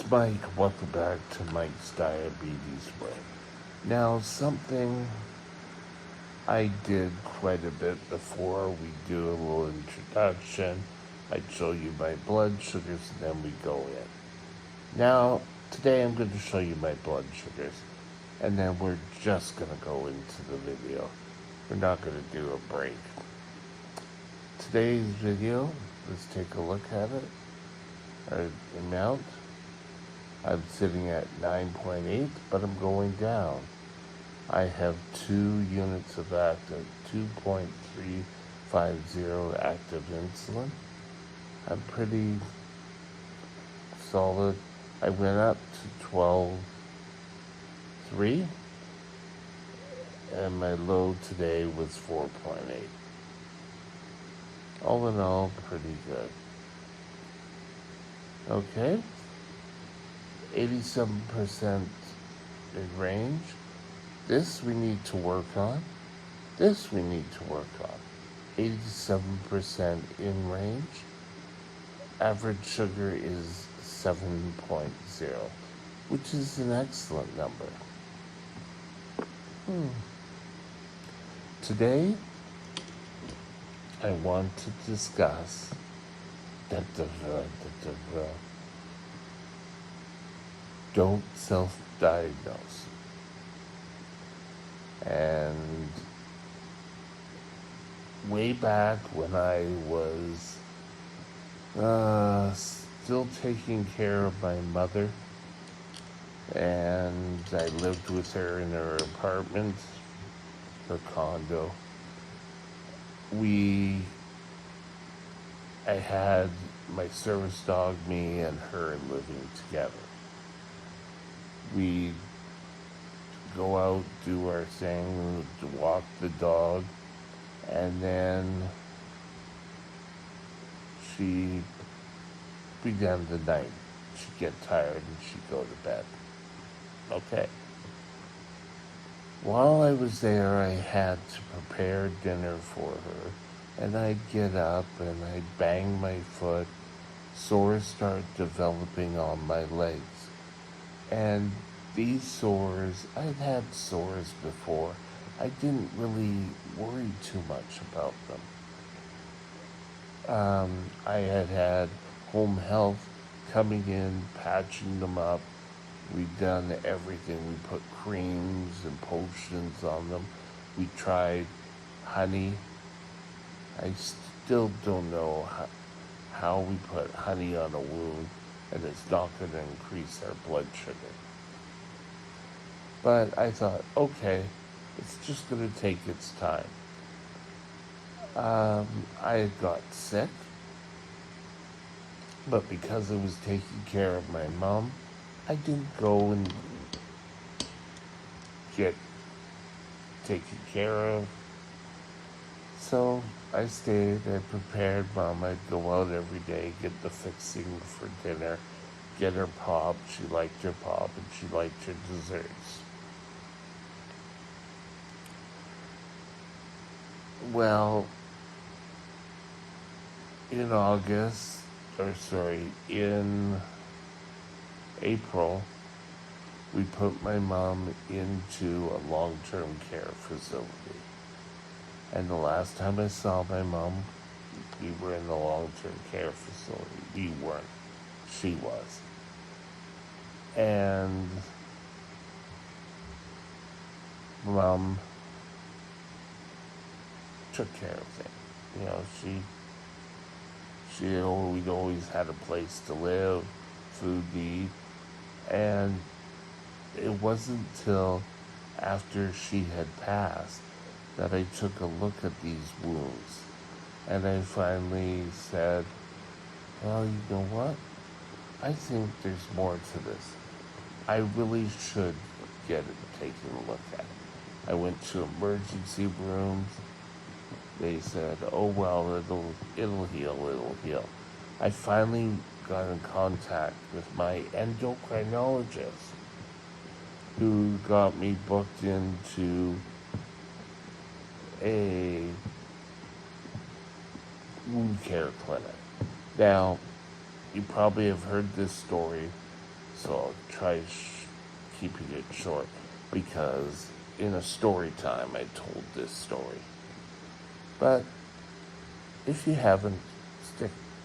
It's Mike. Welcome back to Mike's Diabetes Way. Now, something I did quite a bit before we do a little introduction. I'd show you my blood sugars and then we go in. Now, today I'm going to show you my blood sugars and then we're just going to go into the video. We're not going to do a break. Today's video, let's take a look at it. Our amount. I'm sitting at 9.8, but I'm going down. I have 2 units of active, 2.350 active insulin. I'm pretty solid. I went up to 12.3, and my low today was 4.8. All in all, pretty good. Okay. 87% in range. This we need to work on. This we need to work on. 87% in range. Average sugar is 7.0, which is an excellent number. Today, I want to discuss don't self-diagnose. And way back when I was still taking care of my mother, and I lived with her in her apartment, her condo, I had my service dog, me, and her living together. We'd go out, do our thing, walk the dog, and then she'd be done the night. She'd get tired and she'd go to bed. Okay. While I was there, I had to prepare dinner for her, and I'd get up and I'd bang my foot, sores start developing on my legs. And these sores, I'd had sores before. I didn't really worry too much about them. I had had home health coming in, patching them up. We'd done everything. We put creams and potions on them. We tried honey. I still don't know how we put honey on a wound and it's not going to increase our blood sugar. But I thought, okay, it's just going to take its time. I had got sick, but because I was taking care of my mom, I didn't go and get taken care of. So I stayed, I prepared mom. I'd go out every day, get the fixing for dinner, get her pop. She liked her pop and she liked her desserts. Well, in in April, we put my mom into a long-term care facility. And the last time I saw my mom, we were in the long-term care facility. We weren't. She was. And mom took care of things. We'd always had a place to live, food to eat, and it wasn't till after she had passed that I took a look at these wounds, and I finally said, well, you know what? I think there's more to this. I really should get it taken a look at. I went to emergency rooms. They said, oh, well, it'll heal. I finally got in contact with my endocrinologist, who got me booked into a wound care clinic. Now, you probably have heard this story, so I'll try keeping it short because in a story time I told this story. But if you haven't,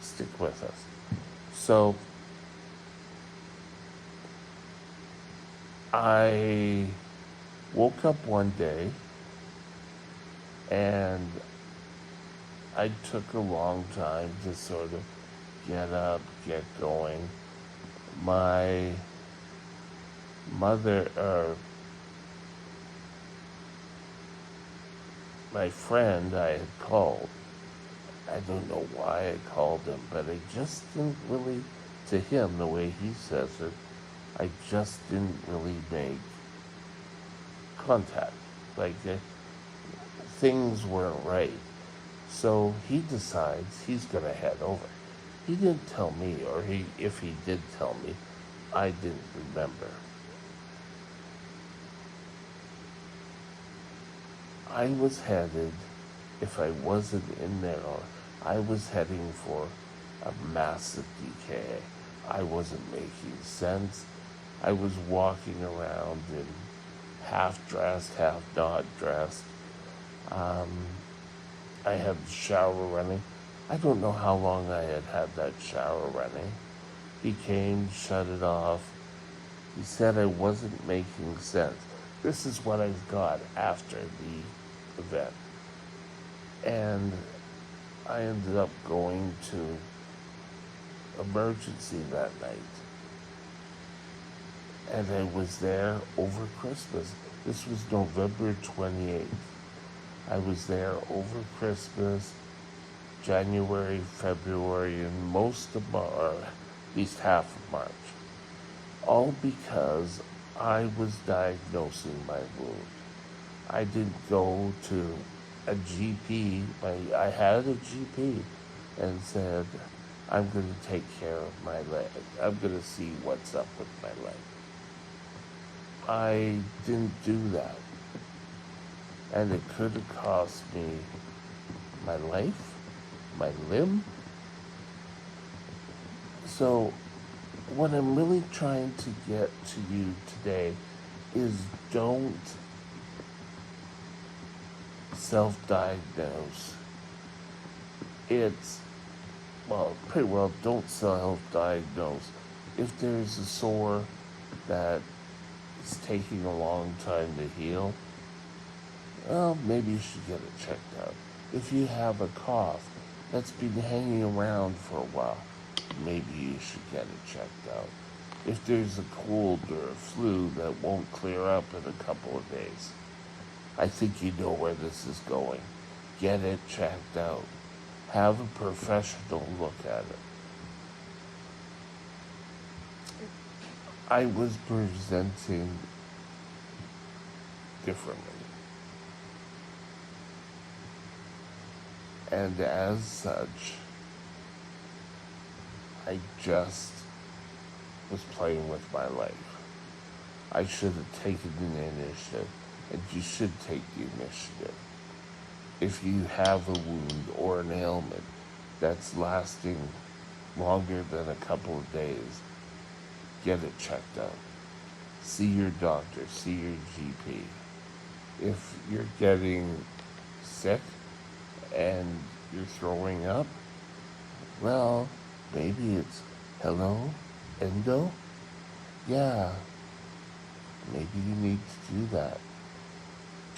stick with us. So I woke up one day and I took a long time to sort of get up, get going. My mother, or my friend I had called, I don't know why I called him, but I just didn't really, to him, the way he says it, I just didn't really make contact. Like, things weren't right. So he decides he's going to head over. He didn't tell me, or if he did tell me, I didn't remember. I was headed, if I wasn't in there, I was heading for a massive DKA. I wasn't making sense. I was walking around in half dressed, half not dressed. I had the shower running. I don't know how long I had that shower running. He came, shut it off. He said I wasn't making sense. This is what I got after the event. And I ended up going to emergency that night. And I was there over Christmas. This was November 28th. I was there over Christmas, January, February, and most of March, or at least half of March. All because I was diagnosing my wound. I didn't go to a GP. I had a GP and said, I'm going to take care of my leg. I'm going to see what's up with my leg. I didn't do that. And it could have cost me my life, my limb. So what I'm really trying to get to you today is don't self-diagnose. Pretty well don't self-diagnose. If there's a sore that is taking a long time to heal, well, maybe you should get it checked out. If you have a cough that's been hanging around for a while, maybe you should get it checked out. If there's a cold or a flu that won't clear up in a couple of days, I think you know where this is going. Get it checked out. Have a professional look at it. I was presenting differently. And as such, I just was playing with my life. I should have taken the initiative, and you should take the initiative. If you have a wound or an ailment that's lasting longer than a couple of days, get it checked out. See your doctor, see your GP. If you're getting sick and you're throwing up, well, maybe it's, hello, endo? Yeah, maybe you need to do that.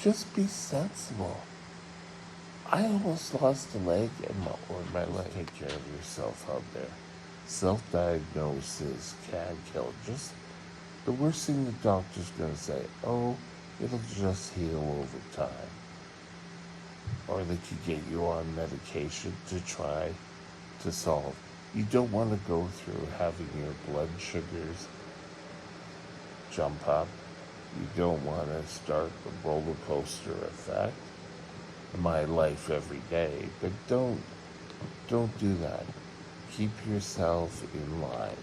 Just be sensible. I almost lost a leg or my leg. Take care of yourself out there. Self-diagnosis can kill. Just the worst thing the doctor's going to say, oh, it'll just heal over time. Or they could get you on medication to try to solve. You don't want to go through having your blood sugars jump up. You don't want to start the roller coaster effect. My life every day, but don't do that. Keep yourself in line.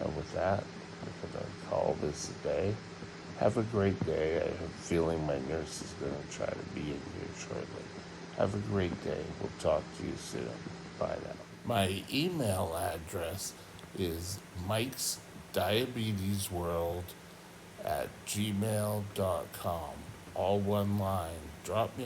And with that, I'm going to call this a day. Have a great day. I have a feeling my nurse is going to try to be in here shortly. Have a great day. We'll talk to you soon. Bye now. My email address is Mike's Diabetes World at gmail.com. All one line. Drop me